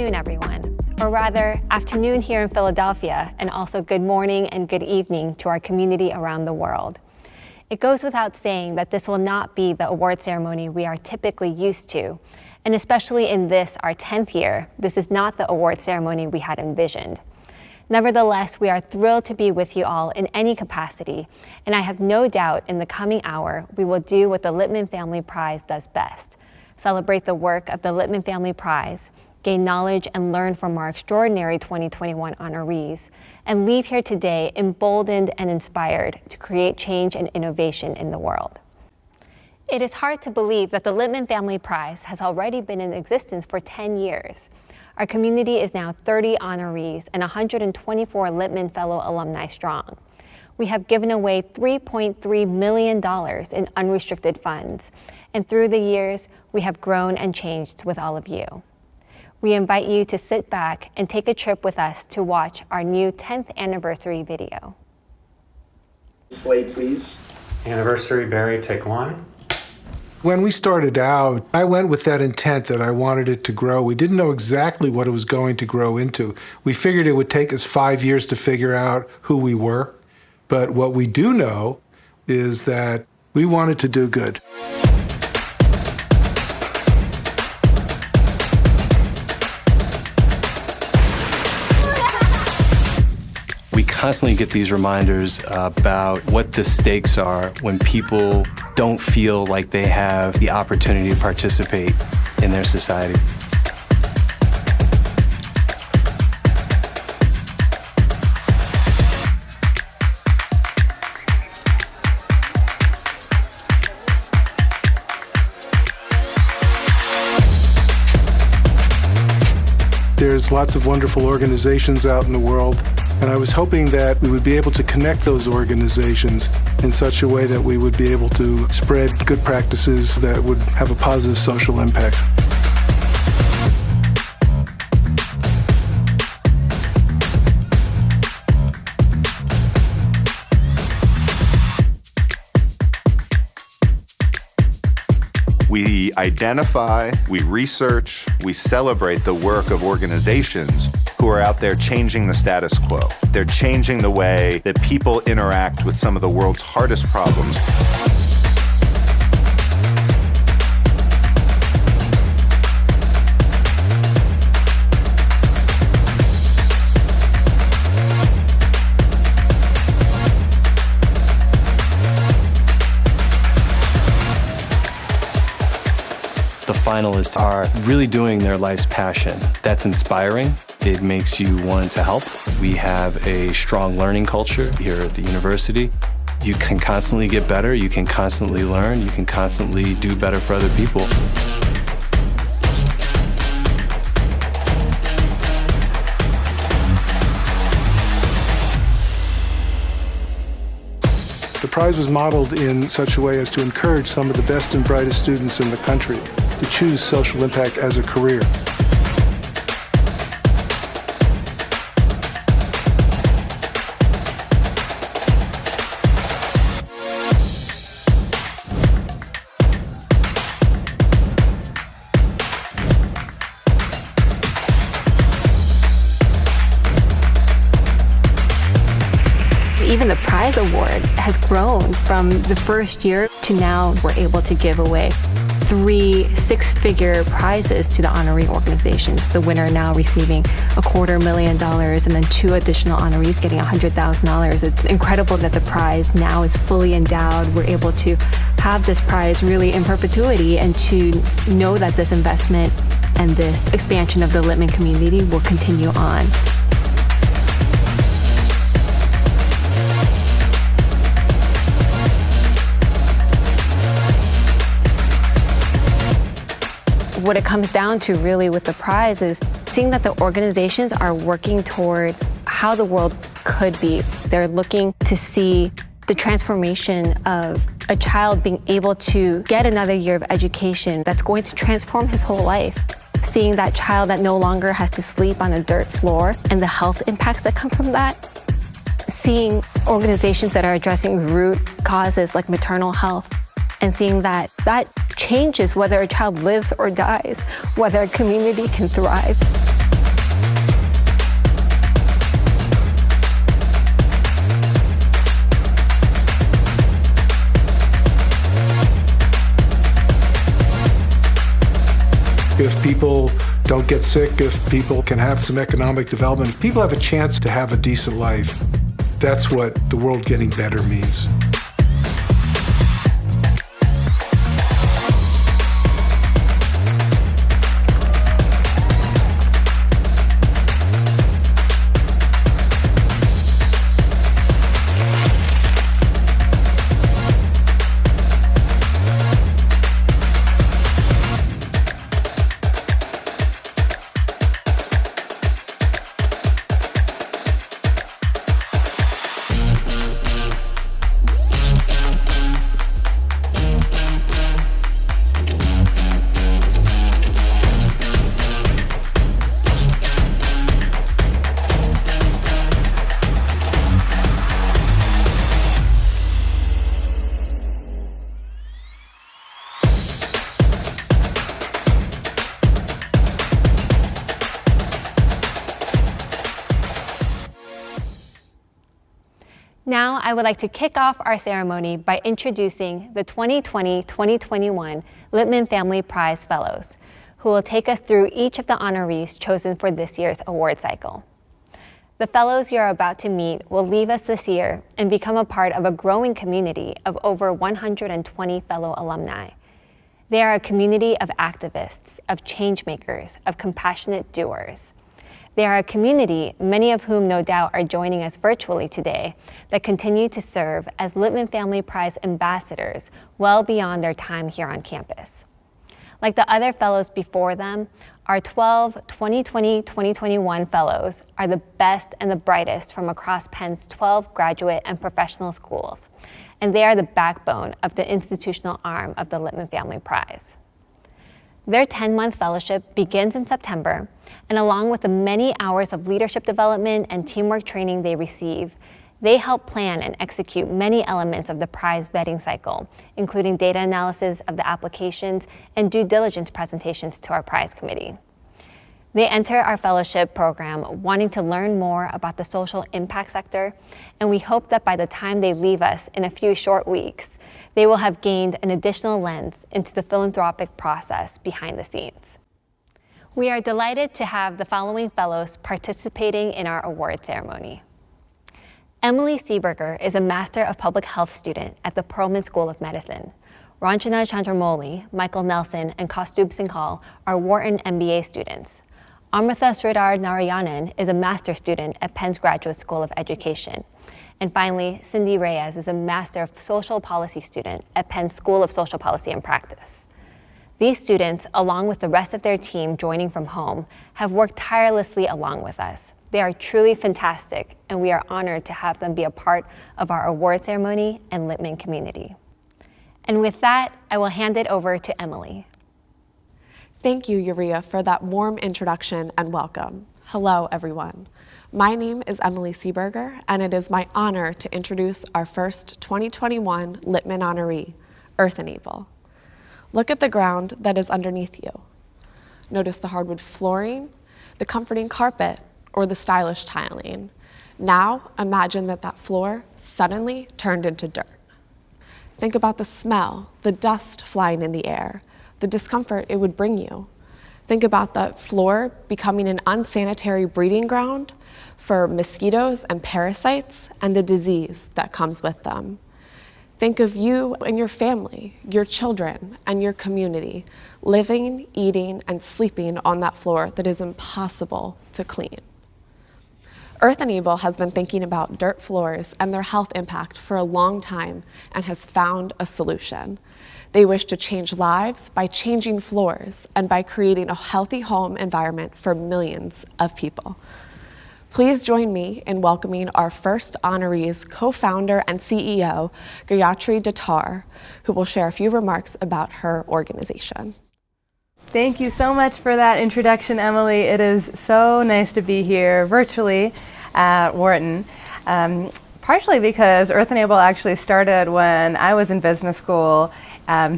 afternoon, everyone. Or rather, afternoon here in Philadelphia, and also good morning and good evening to our community around the world. It goes without saying that this will not be the award ceremony we are typically used to, and especially in this, our 10th year, this is not the award ceremony we had envisioned. Nevertheless, we are thrilled to be with you all in any capacity, and I have no doubt in the coming hour we will do what the Lipman Family Prize does best: celebrate the work of the Lipman Family Prize, gain knowledge and learn from our extraordinary 2021 honorees, and leave here today emboldened and inspired to create change and innovation in the world. It is hard to believe that the Lipman Family Prize has already been in existence for 10 years. Our community is now 30 honorees and 124 Lipman Fellow alumni strong. We have given away $3.3 million in unrestricted funds, and through the years, we have grown and changed with all of you. We invite you to sit back and take a trip with us to watch our new 10th anniversary video. Slide, please. Anniversary, Barry, take one. When we started out, I went with that intent that I wanted it to grow. We didn't know exactly what it was going to grow into. We figured it would take us 5 years to figure out who we were. But what we do know is that we wanted to do good. We constantly get these reminders about what the stakes are when people don't feel like they have the opportunity to participate in their society. There's lots of wonderful organizations out in the world, and I was hoping that we would be able to connect those organizations in such a way that we would be able to spread good practices that would have a positive social impact. We identify, we research, we celebrate the work of organizations who are out there changing the status quo. They're changing the way that people interact with some of the world's hardest problems. The finalists are really doing their life's passion. That's inspiring. It makes you want to help. We have a strong learning culture here at the university. You can constantly get better, you can constantly learn, you can constantly do better for other people. The prize was modeled in such a way as to encourage some of the best and brightest students in the country to choose social impact as a career. Even the prize award has grown from the first year to now we're able to give away 3 six-figure prizes to the honoree organizations. The winner now receiving $250,000 and then 2 additional honorees getting $100,000. It's incredible that the prize now is fully endowed. We're able to have this prize really in perpetuity and to know that this investment and this expansion of the Lipman community will continue on. What it comes down to really with the prize is seeing that the organizations are working toward how the world could be. They're looking to see the transformation of a child being able to get another year of education that's going to transform his whole life. Seeing that child that no longer has to sleep on a dirt floor and the health impacts that come from that. Seeing organizations that are addressing root causes like maternal health and seeing that that changes whether a child lives or dies, whether a community can thrive. If people don't get sick, if people can have some economic development, if people have a chance to have a decent life, that's what the world getting better means. Now, I would like to kick off our ceremony by introducing the 2020-2021 Lipman Family Prize Fellows, who will take us through each of the honorees chosen for this year's award cycle. The fellows you are about to meet will leave us this year and become a part of a growing community of over 120 fellow alumni. They are a community of activists, of change makers, of compassionate doers. They are a community, many of whom no doubt are joining us virtually today, that continue to serve as Lipman Family Prize ambassadors well beyond their time here on campus. Like the other fellows before them, our 12 2020-2021 fellows are the best and the brightest from across Penn's 12 graduate and professional schools, and they are the backbone of the institutional arm of the Lipman Family Prize. Their 10-month fellowship begins in September, and along with the many hours of leadership development and teamwork training they receive, they help plan and execute many elements of the prize vetting cycle, including data analysis of the applications and due diligence presentations to our prize committee. They enter our fellowship program wanting to learn more about the social impact sector, and we hope that by the time they leave us in a few short weeks, they will have gained an additional lens into the philanthropic process behind the scenes. We are delighted to have the following fellows participating in our award ceremony. Emily Seeberger is a Master of Public Health student at the Perelman School of Medicine. Ranjana Chandramouli, Michael Nelson, and Kaustubh Singhal are Wharton MBA students. Amrita Sridhar Narayanan is a master's student at Penn's Graduate School of Education. And finally, Cindy Reyes is a Master of Social Policy student at Penn's School of Social Policy and Practice. These students, along with the rest of their team joining from home, have worked tirelessly along with us. They are truly fantastic, and we are honored to have them be a part of our award ceremony and Lipman community. And with that, I will hand it over to Emily. Thank you, Uria, for that warm introduction and welcome. Hello, everyone. My name is Emily Seeberger, and it is my honor to introduce our first 2021 Lipman honoree, EarthEnable. Look at the ground that is underneath you. Notice the hardwood flooring, the comforting carpet, or the stylish tiling. Now imagine that floor suddenly turned into dirt. Think about the smell, the dust flying in the air, the discomfort it would bring you. Think about the floor becoming an unsanitary breeding ground for mosquitoes and parasites and the disease that comes with them. Think of you and your family, your children, and your community living, eating, and sleeping on that floor that is impossible to clean. EarthEnable has been thinking about dirt floors and their health impact for a long time and has found a solution. They wish to change lives by changing floors and by creating a healthy home environment for millions of people. Please join me in welcoming our first honoree's co-founder and CEO, Gayatri Datar, who will share a few remarks about her organization. Thank you so much for that introduction, Emily. It is so nice to be here virtually at Wharton, partially because EarthEnable actually started when I was in business school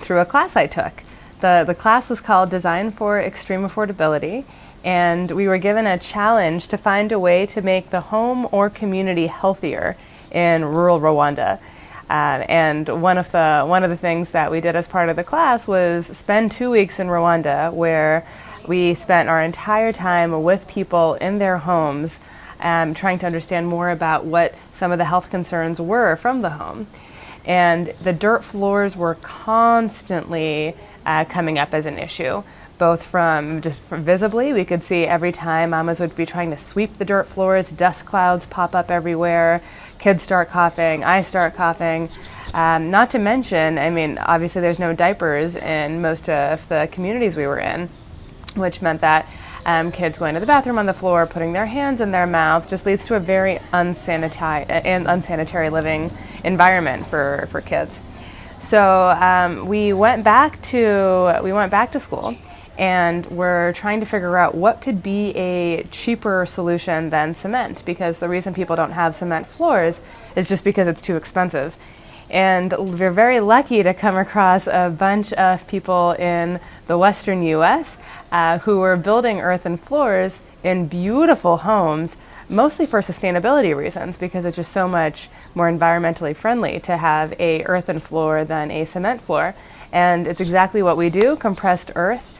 through a class I took. The class was called Design for Extreme Affordability, and we were given a challenge to find a way to make the home or community healthier in rural Rwanda. And one of the things that we did as part of the class was spend 2 weeks in Rwanda, where we spent our entire time with people in their homes, trying to understand more about what some of the health concerns were from the home. And the dirt floors were constantly coming up as an issue, both from visibly, we could see every time mamas would be trying to sweep the dirt floors, dust clouds pop up everywhere, kids start coughing, I start coughing. Not to mention, I mean, obviously there's no diapers in most of the communities we were in, which meant that kids going to the bathroom on the floor, putting their hands in their mouths, just leads to a very unsanitary living environment for kids. So we went back to school, and we're trying to figure out what could be a cheaper solution than cement, because the reason people don't have cement floors is just because it's too expensive. And we're very lucky to come across a bunch of people in the Western US who were building earthen floors in beautiful homes, mostly for sustainability reasons, because it's just so much more environmentally friendly to have a earthen floor than a cement floor. And it's exactly what we do: compressed earth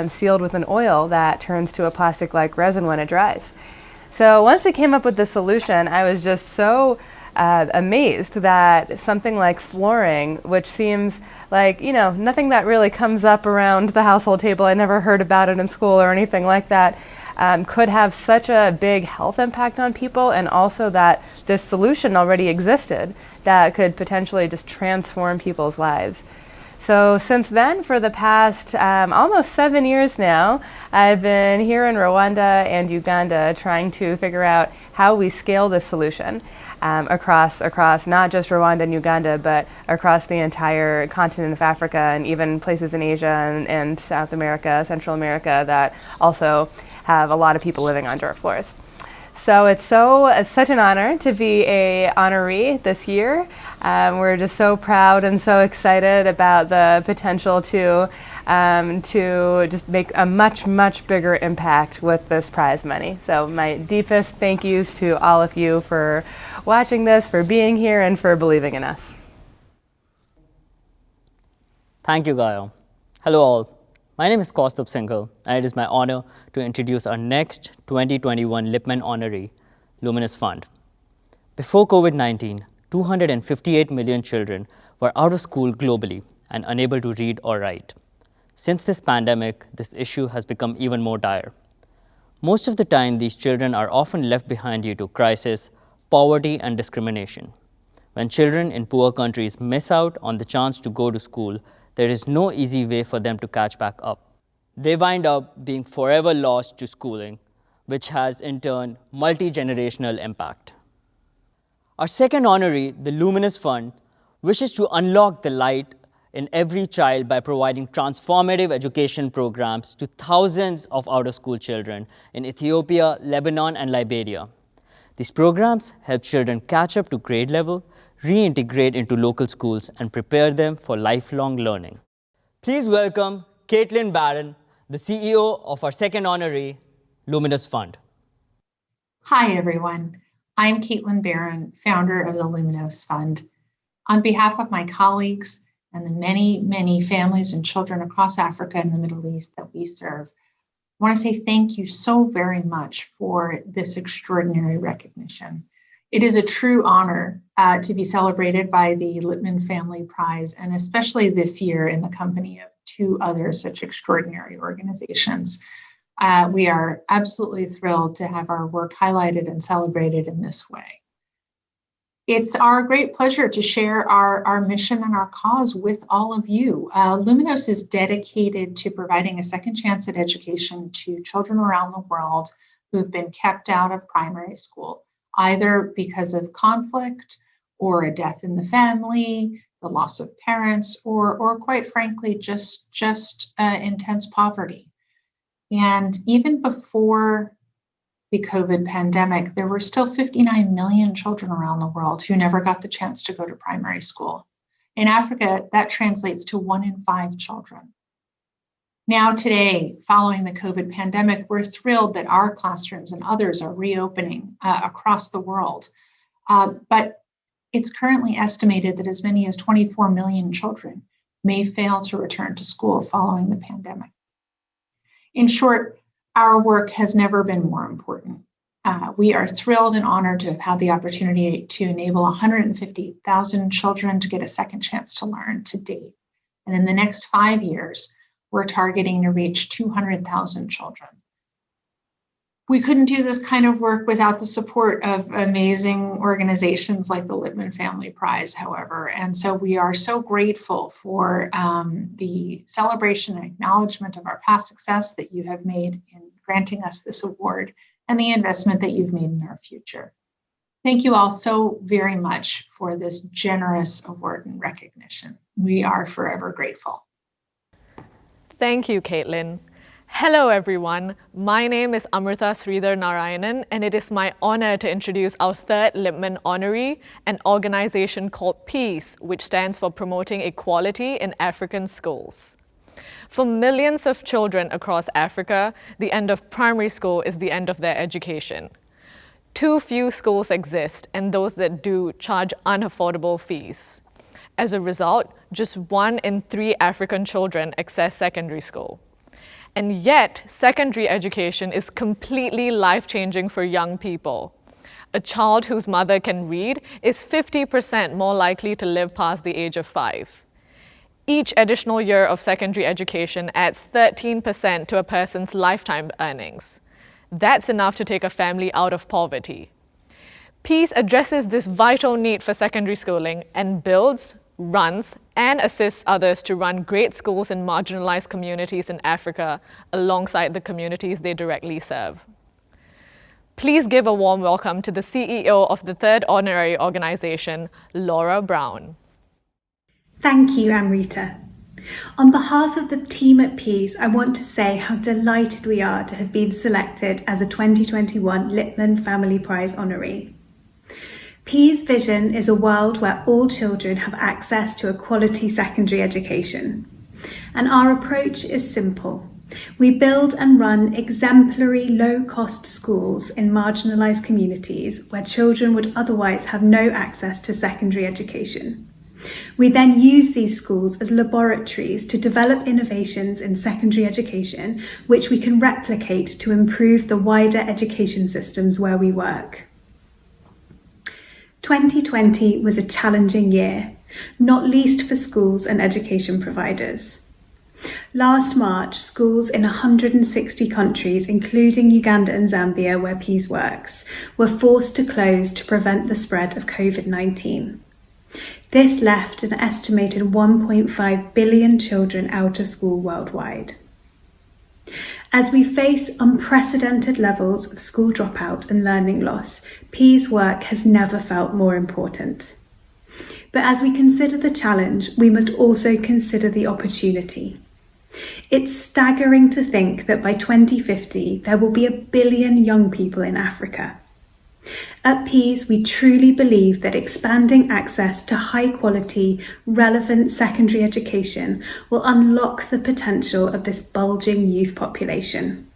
sealed with an oil that turns to a plastic-like resin when it dries. So once we came up with this solution, I was just so amazed that something like flooring, which seems like, you know, nothing that really comes up around the household table, I never heard about it in school or anything like that, could have such a big health impact on people, and also that this solution already existed that could potentially just transform people's lives. So since then, for the past almost 7 years now, I've been here in Rwanda and Uganda trying to figure out how we scale this solution across not just Rwanda and Uganda, but across the entire continent of Africa, and even places in Asia and South America, Central America, that also have a lot of people living on dirt floors. So it's such an honor to be a honoree this year. We're just so proud and so excited about the potential to just make a much bigger impact with this prize money. So my deepest thank yous to all of you for watching this, for being here, and for believing in us. Thank you, Gaia. Hello all. My name is Kaustubh Singhal, and it is my honor to introduce our next 2021 Lipman honoree, Luminos Fund. Before COVID-19, 258 million children were out of school globally and unable to read or write. Since this pandemic, this issue has become even more dire. Most of the time, these children are often left behind due to crisis, poverty, and discrimination. When children in poor countries miss out on the chance to go to school, there is no easy way for them to catch back up. They wind up being forever lost to schooling, which has in turn multi-generational impact. Our second honoree, the Luminos Fund, wishes to unlock the light in every child by providing transformative education programs to thousands of out-of-school children in Ethiopia, Lebanon, and Liberia. These programs help children catch up to grade level, reintegrate into local schools, and prepare them for lifelong learning. Please welcome Caitlin Barron, the CEO of our second honoree, Luminos Fund. Hi, everyone. I'm Caitlin Barron, founder of the Luminos Fund. On behalf of my colleagues and the many families and children across Africa and the Middle East that we serve, I want to say thank you so very much for this extraordinary recognition. It is a true honor to be celebrated by the Lipman Family Prize, and especially this year in the company of two other such extraordinary organizations. We are absolutely thrilled to have our work highlighted and celebrated in this way. It's our great pleasure to share our mission and our cause with all of you. Luminos is dedicated to providing a second chance at education to children around the world who have been kept out of primary school, either because of conflict or a death in the family, the loss of parents, or quite frankly, just intense poverty. And even before the COVID pandemic, there were still 59 million children around the world who never got the chance to go to primary school. In Africa, that translates to 1 in 5 children. Now today, following the COVID pandemic, we're thrilled that our classrooms and others are reopening across the world. But it's currently estimated that as many as 24 million children may fail to return to school following the pandemic. In short, our work has never been more important. We are thrilled and honored to have had the opportunity to enable 150,000 children to get a second chance to learn to date. And in the next 5 years, we're targeting to reach 200,000 children. We couldn't do this kind of work without the support of amazing organizations like the Lipman Family Prize, however. And so we are so grateful for the celebration and acknowledgement of our past success that you have made in granting us this award and the investment that you've made in our future. Thank you all so very much for this generous award and recognition. We are forever grateful. Thank you, Caitlin. Hello, everyone. My name is Amrita Sridhar Narayanan, and it is my honor to introduce our third Lipman honoree, an organization called PEAS, which stands for Promoting Equality in African Schools. For millions of children across Africa, the end of primary school is the end of their education. Too few schools exist, and those that do charge unaffordable fees. As a result, just 1 in 3 African children access secondary school. And yet, secondary education is completely life-changing for young people. A child whose mother can read is 50% more likely to live past the age of 5. Each additional year of secondary education adds 13% to a person's lifetime earnings. That's enough to take a family out of poverty. PEAS addresses this vital need for secondary schooling and builds, runs, and assists others to run great schools in marginalized communities in Africa alongside the communities they directly serve. Please give a warm welcome to the CEO of the third honorary organization, Laura Brown. Thank you, Amrita. On behalf of the team at PEAS, I want to say how delighted we are to have been selected as a 2021 Lipman Family Prize honoree. PEAS' vision is a world where all children have access to a quality secondary education. And our approach is simple. We build and run exemplary low-cost schools in marginalised communities where children would otherwise have no access to secondary education. We then use these schools as laboratories to develop innovations in secondary education, which we can replicate to improve the wider education systems where we work. 2020 was a challenging year, not least for schools and education providers. Last March, schools in 160 countries, including Uganda and Zambia, where PEAS works, were forced to close to prevent the spread of COVID-19. This left an estimated 1.5 billion children out of school worldwide. As we face unprecedented levels of school dropout and learning loss, PEAS work has never felt more important. But as we consider the challenge, we must also consider the opportunity. It's staggering to think that by 2050, there will be 1 billion young people in Africa. At PEAS, we truly believe that expanding access to high-quality, relevant secondary education will unlock the potential of this bulging youth population.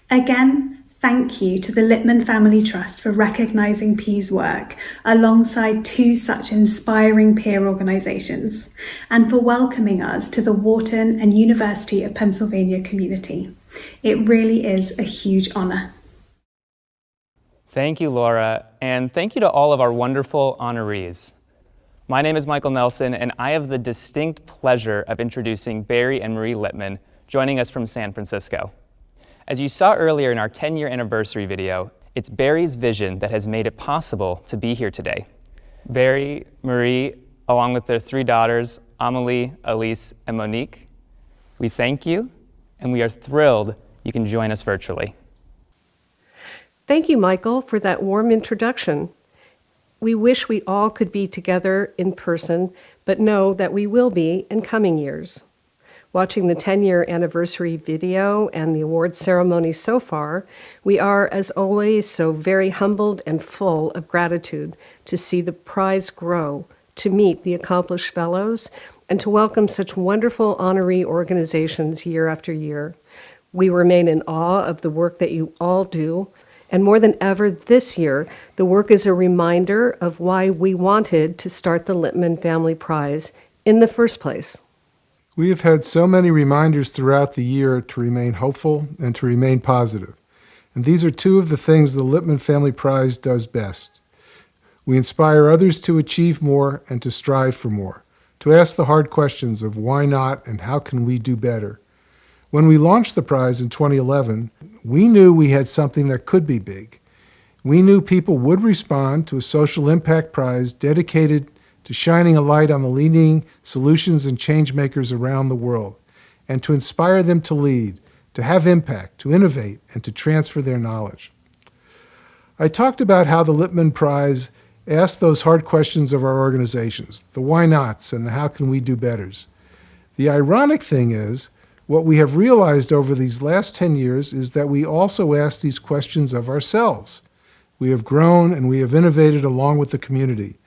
Again, thank you to the Lipman Family Trust for recognising PEAS' work alongside 2 such inspiring peer organisations, and for welcoming us to the Wharton and University of Pennsylvania community. It really is a huge honour. Thank you, Laura, and thank you to all of our wonderful honorees. My name is Michael Nelson, and I have the distinct pleasure of introducing Barry and Marie Lipman, joining us from San Francisco. As you saw earlier in our 10-year anniversary video, it's Barry's vision that has made it possible to be here today. Barry, Marie, along with their 3 daughters, Amelie, Elise, and Monique, we thank you, and we are thrilled you can join us virtually. Thank you, Michael, for that warm introduction. We wish we all could be together in person, but know that we will be in coming years. Watching the 10-year anniversary video and the award ceremony so far, we are, as always, so very humbled and full of gratitude to see the prize grow, to meet the accomplished fellows, and to welcome such wonderful honoree organizations year after year. We remain in awe of the work that you all do, and more than ever this year, the work is a reminder of why we wanted to start the Lipman Family Prize in the first place. We have had so many reminders throughout the year to remain hopeful and to remain positive. And these are two of the things the Lipman Family Prize does best. We inspire others to achieve more and to strive for more, to ask the hard questions of why not and how can we do better. When we launched the prize in 2011, we knew we had something that could be big. We knew people would respond to a social impact prize dedicated to shining a light on the leading solutions and change makers around the world, and to inspire them to lead, to have impact, to innovate, and to transfer their knowledge. I talked about how the Lipman Prize asked those hard questions of our organizations, the why nots and the how can we do betters. The ironic thing is, what we have realized over these last 10 years is that we also ask these questions of ourselves. We have grown and we have innovated along with the community.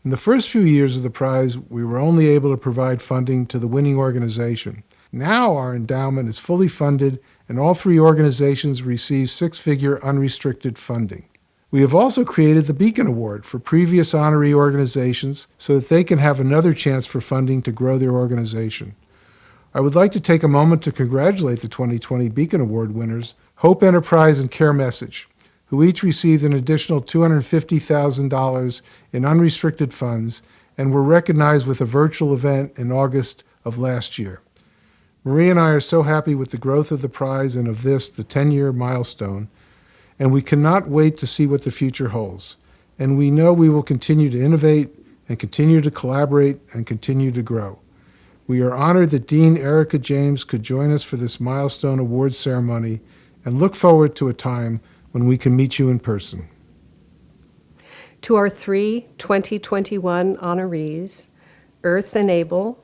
In the first few years of the prize, we were only able to provide funding to the winning organization. Now our endowment is fully funded and all three organizations receive six-figure unrestricted funding. We have also created the Beacon Award for previous honoree organizations so that they can have another chance for funding to grow their organization. I would like to take a moment to congratulate the 2020 Beacon Award winners, Hope Enterprise and Care Message, who each received an additional $250,000 in unrestricted funds and were recognized with a virtual event in August of last year. Marie and I are so happy with the growth of the prize and of this, the 10-year milestone, and we cannot wait to see what the future holds. And we know we will continue to innovate and continue to collaborate and continue to grow. We are honored that Dean Erica James could join us for this milestone awards ceremony and look forward to a time when we can meet you in person. To our three 2021 honorees, EarthEnable,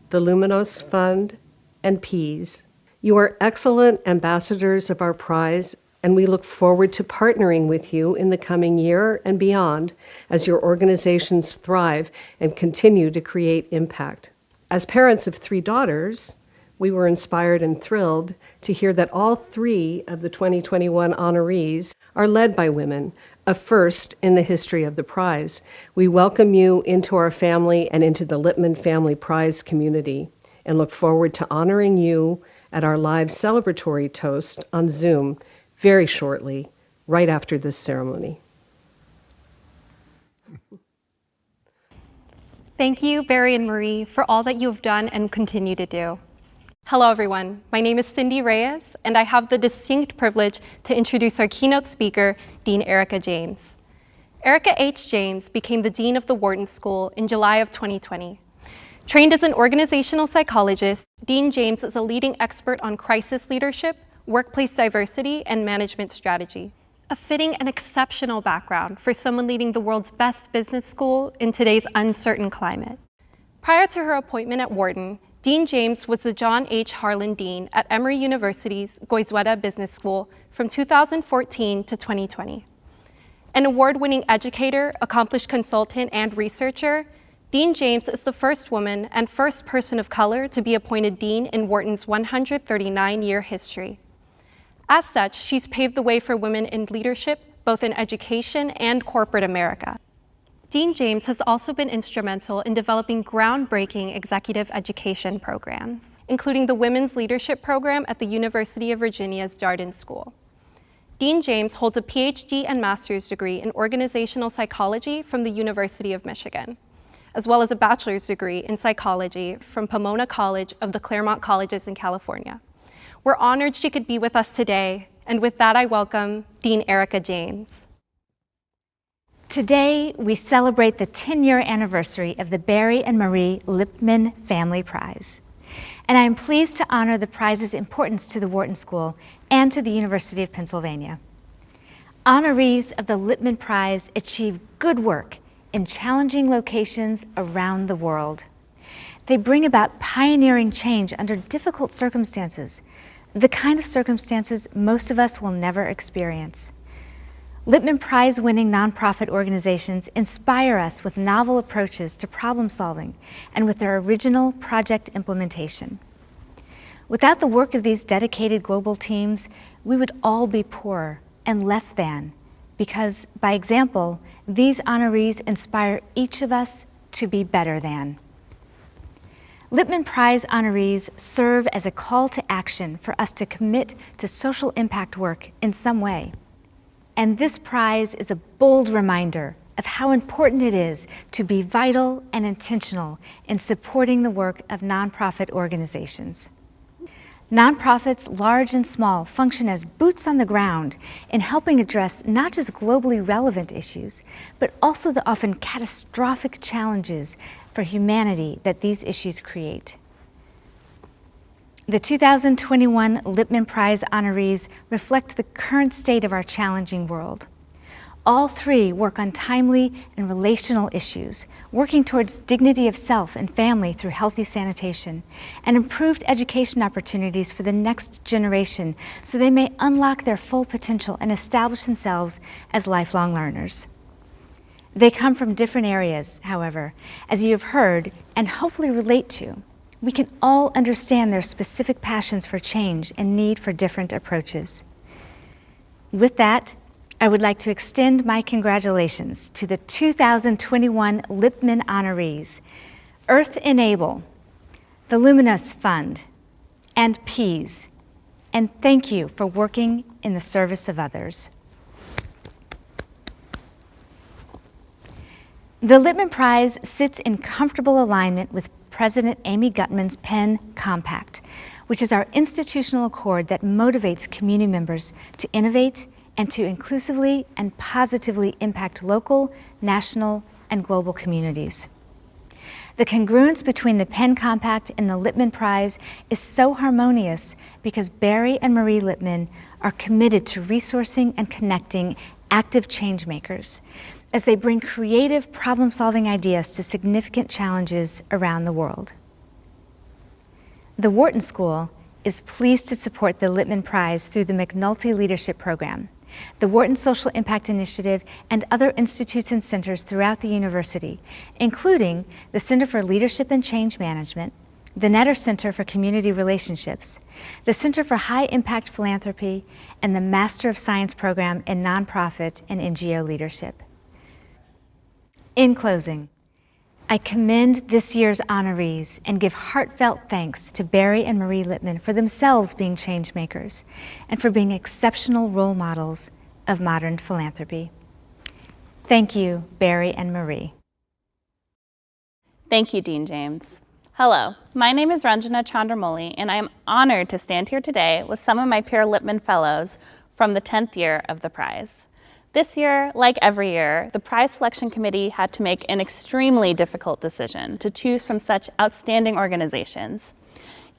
the Luminos Fund and PEAS, you are excellent ambassadors of our prize, and we look forward to partnering with you in the coming year and beyond as your organizations thrive and continue to create impact. As parents of three daughters, we were inspired and thrilled to hear that all three of the 2021 honorees are led by women, a first in the history of the prize. We welcome you into our family and into the Lipman Family Prize community and look forward to honoring you at our live celebratory toast on Zoom very shortly, right after this ceremony. Thank you, Barry and Marie, for all that you have done and continue to do. Hello, everyone. My name is Cindy Reyes, and I have the distinct privilege to introduce our keynote speaker, Dean Erica James. Erica H. James became the Dean of the Wharton School in July of 2020. Trained as an organizational psychologist, Dean James is a leading expert on crisis leadership, workplace diversity, and management strategy. A fitting and exceptional background for someone leading the world's best business school in today's uncertain climate. Prior to her appointment at Wharton, Dean James was the John H. Harlan Dean at Emory University's Goizueta Business School from 2014 to 2020. An award-winning educator, accomplished consultant, and researcher, Dean James is the first woman and first person of color to be appointed dean in Wharton's 139-year history. As such, she's paved the way for women in leadership, both in education and corporate America. Dean James has also been instrumental in developing groundbreaking executive education programs, including the Women's Leadership Program at the University of Virginia's Darden School. Dean James holds a PhD and master's degree in organizational psychology from the University of Michigan, as well as a bachelor's degree in psychology from Pomona College of the Claremont Colleges in California. We're honored she could be with us today, and with that I welcome Dean Erica James. Today, we celebrate the 10-year anniversary of the Barry and Marie Lipman Family Prize. And I am pleased to honor the prize's importance to the Wharton School and to the University of Pennsylvania. Honorees of the Lipman Prize achieve good work in challenging locations around the world. They bring about pioneering change under difficult circumstances, the kind of circumstances most of us will never experience. Lipman Prize-winning nonprofit organizations inspire us with novel approaches to problem solving and with their original project implementation. Without the work of these dedicated global teams, we would all be poorer and less than, because, by example, these honorees inspire each of us to be better than. Lipman Prize honorees serve as a call to action for us to commit to social impact work in some way. And this prize is a bold reminder of how important it is to be vital and intentional in supporting the work of nonprofit organizations. Nonprofits, large and small, function as boots on the ground in helping address not just globally relevant issues, but also the often catastrophic challenges for humanity that these issues create. The 2021 Lipman Prize honorees reflect the current state of our challenging world. All three work on timely and relational issues, working towards dignity of self and family through healthy sanitation, and improved education opportunities for the next generation so they may unlock their full potential and establish themselves as lifelong learners. They come from different areas, however, as you have heard and hopefully relate to. We can all understand their specific passions for change and need for different approaches. With that, I would like to extend my congratulations to the 2021 Lipman honorees, EarthEnable, the Luminos Fund, and PEAS, and thank you for working in the service of others. The Lipman Prize sits in comfortable alignment with President Amy Gutman's PEN Compact, which is our institutional accord that motivates community members to innovate and to inclusively and positively impact local, national, and global communities. The congruence between the PEN Compact and the Lipman Prize is so harmonious because Barry and Marie Lipman are committed to resourcing and connecting active change makers as they bring creative problem-solving ideas to significant challenges around the world. The Wharton School is pleased to support the Lipman Prize through the McNulty Leadership Program, the Wharton Social Impact Initiative, and other institutes and centers throughout the university, including the Center for Leadership and Change Management, the Netter Center for Community Relationships, the Center for High Impact Philanthropy, and the Master of Science program in Nonprofit and NGO Leadership. In closing, I commend this year's honorees and give heartfelt thanks to Barry and Marie Lipman for themselves being change makers and for being exceptional role models of modern philanthropy. Thank you, Barry and Marie. Thank you, Dean James. Hello, my name is Ranjana Chandramoli, and I am honored to stand here today with some of my peer Lipman Fellows from the 10th year of the prize. This year, like every year, the prize selection committee had to make an extremely difficult decision to choose from such outstanding organizations.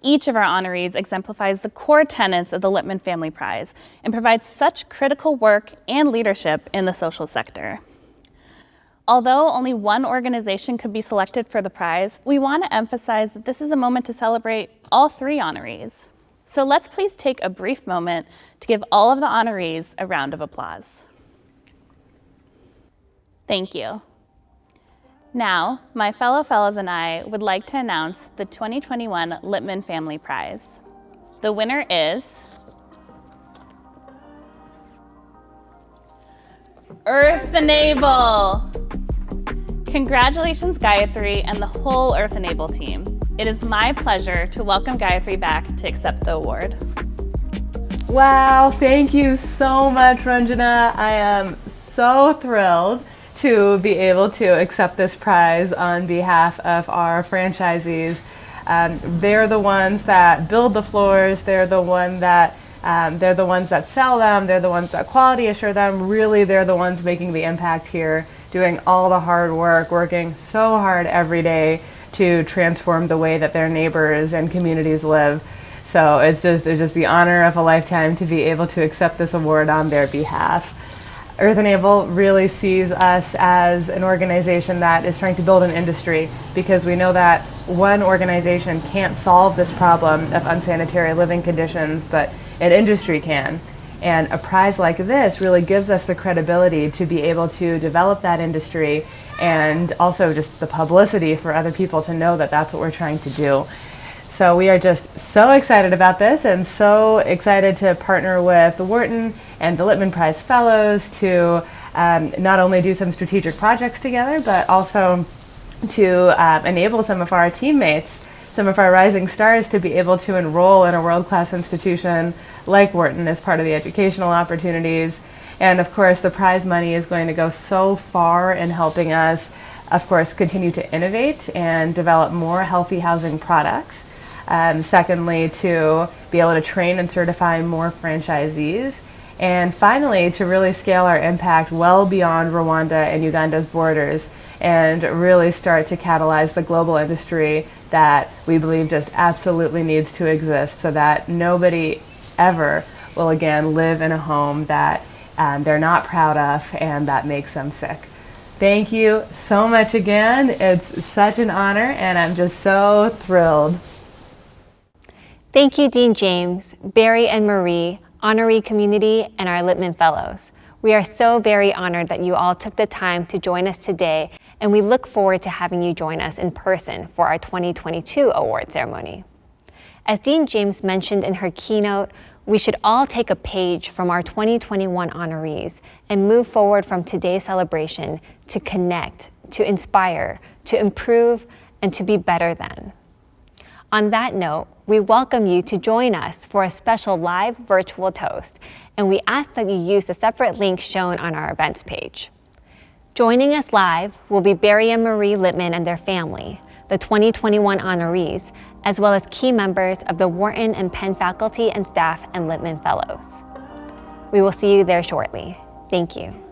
Each of our honorees exemplifies the core tenets of the Lipman Family Prize and provides such critical work and leadership in the social sector. Although only one organization could be selected for the prize, we want to emphasize that this is a moment to celebrate all three honorees. So let's please take a brief moment to give all of the honorees a round of applause. Thank you. Now, my fellow fellows and I would like to announce the 2021 Lipman Family Prize. The winner is EarthEnable. Congratulations, Gayatri and the whole EarthEnable team. It is my pleasure to welcome Gayatri back to accept the award. Wow, thank you so much, Ranjana. I am so thrilled to be able to accept this prize on behalf of our franchisees. They're the ones that build the floors, they're the ones that sell them, they're the ones that quality assure them. Really, they're the ones making the impact here, doing all the hard work, working so hard every day to transform the way that their neighbors and communities live. So it's just the honor of a lifetime to be able to accept this award on their behalf. EarthEnable really sees us as an organization that is trying to build an industry, because we know that one organization can't solve this problem of unsanitary living conditions, but an industry can. And a prize like this really gives us the credibility to be able to develop that industry, and also just the publicity for other people to know that that's what we're trying to do. So we are just so excited about this, and so excited to partner with the Wharton and the Lipman Prize Fellows to not only do some strategic projects together, but also to enable some of our teammates, some of our rising stars, to be able to enroll in a world-class institution like Wharton as part of the educational opportunities. And of course, the prize money is going to go so far in helping us, of course, continue to innovate and develop more healthy housing products. Secondly, to be able to train and certify more franchisees. And finally, to really scale our impact well beyond Rwanda and Uganda's borders, and really start to catalyze the global industry that we believe just absolutely needs to exist, so that nobody ever will again live in a home that they're not proud of and that makes them sick. Thank you so much again. It's such an honor, and I'm just so thrilled. Thank you, Dean James, Barry and Marie, honoree community, and our Lipman Fellows. We are so very honored that you all took the time to join us today, and we look forward to having you join us in person for our 2022 award ceremony. As Dean James mentioned in her keynote, we should all take a page from our 2021 honorees and move forward from today's celebration to connect, to inspire, to improve, and to be better than. On that note, we welcome you to join us for a special live virtual toast, and we ask that you use the separate link shown on our events page. Joining us live will be Barry and Marie Lipman and their family, the 2021 honorees, as well as key members of the Wharton and Penn faculty and staff and Lipman Fellows. We will see you there shortly. Thank you.